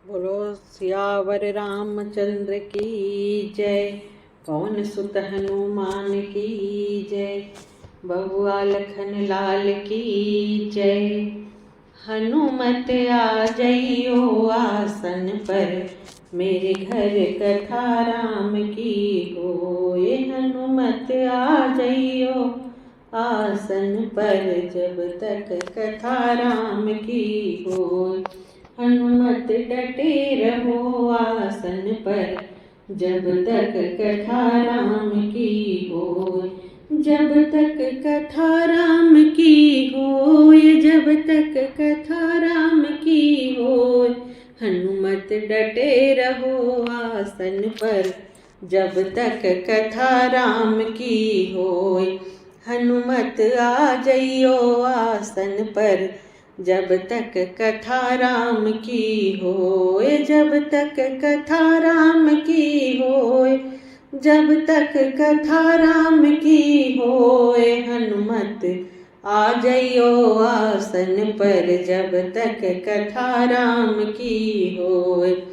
बोलो सियावर रामचंद्र की जय। पवन सुत हनुमान की जय। बबुआ लखन लाल की जय। हनुमत आ जइयो आसन पर, मेरे घर कथा राम की होए। हनुमत आ जइयो आसन पर, जब तक कथा राम की होए। हनुमत डटे रहो आसन पर, जब तक कथा राम की होए। जब तक कथा राम की होए, जब तक कथा राम की होए। हनुमत डटे रहो आसन पर, जब तक कथा राम की होए। हनुमत आ जइयो आसन पर, जब तक कथा राम की होए। जब तक कथा राम की होए, जब तक कथा राम की होए। हनुमत आ जइयो आसन पर, जब तक कथा राम की होए।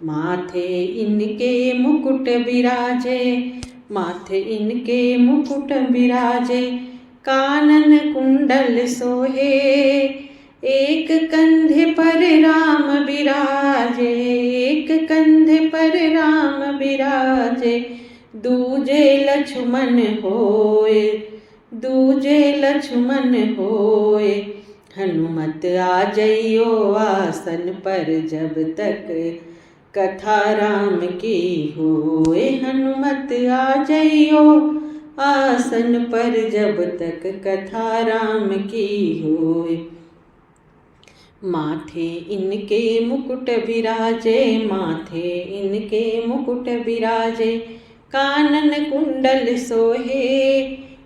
माथे इनके मुकुट बिराजे, माथे इनके मुकुट बिराजे। कानन कुंडल सोहे, एक कंधे पर राम बिराजे, एक कंधे पर राम बिराजे। दूजे लक्ष्मण होए, दूजे लक्ष्मण होए। हनुमत आ जइयो आसन पर, जब तक कथा राम की होए। हनुमत आ जइयो आसन पर, जब तक कथा राम की होए। माथे इनके मुकुट बिराजे, माथे इनके मुकुट बिराजे। कानन कुंडल सोहे,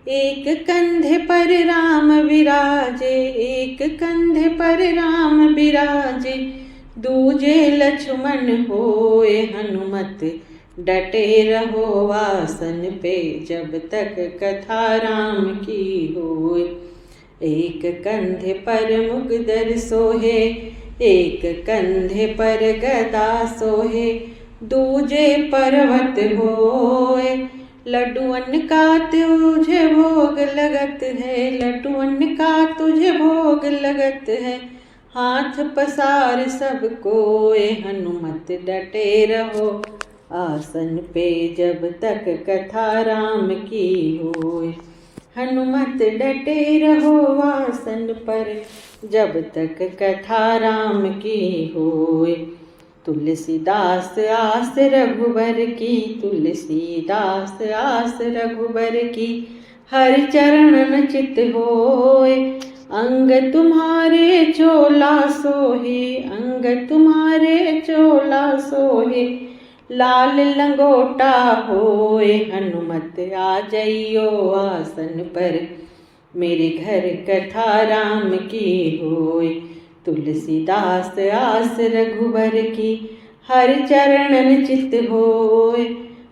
एक कंधे पर राम बिराजे, एक कंधे पर राम बिराजे। दूजे लक्ष्मण होए। हनुमत डटे रहो आसन पे, जब तक कथा राम की होए। एक कंधे पर मुगदर सोहे, एक कंधे पर गदा सोहे। दूजे पर्वत होए, लड्डुअन का तुझे भोग लगत है, लड्डुअन का तुझे भोग लगत है। हाथ पसार सब कोए। हनुमत डटे रहो आसन पे, जब तक कथा राम की होए। हनुमत डटे रहो आसन पर, जब तक कथा राम की होए। तुलसीदास आस रघुबर की, तुलसीदास आस रघुबर की। हर चरणन चित होए, अंग तुम्हारे चोला सोहे, अंग तुम्हारे चोला सोहे। लाल लंगोटा होए। हनुमत आ जइयो आसन पर, मेरे घर कथा राम की होए। तुलसीदास आस रघुबर की, हर चरणन चित होए।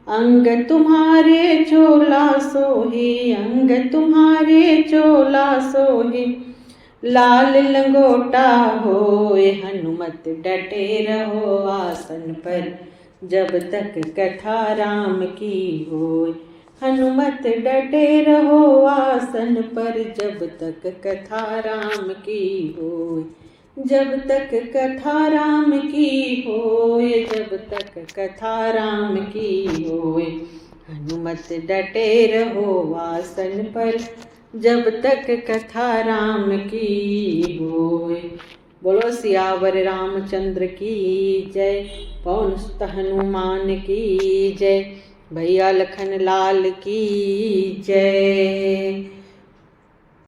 अंग तुम्हारे चोला सोहे, अंग तुम्हारे चोला सोहे। लाल लंगोटा होए। हनुमत डटे रहो आसन पर, जब तक कथा राम की होए। हनुमत डटे रहो आसन पर, जब तक कथा राम की होए। जब तक कथा राम की होए, जब तक कथा राम की होए। हनुमत डटे रहो आसन पर, जब तक कथा राम की होए। बोलो सियावर रामचंद्र की जय। पवन सुत हनुमान की जय। भैया लखन लाल की जय।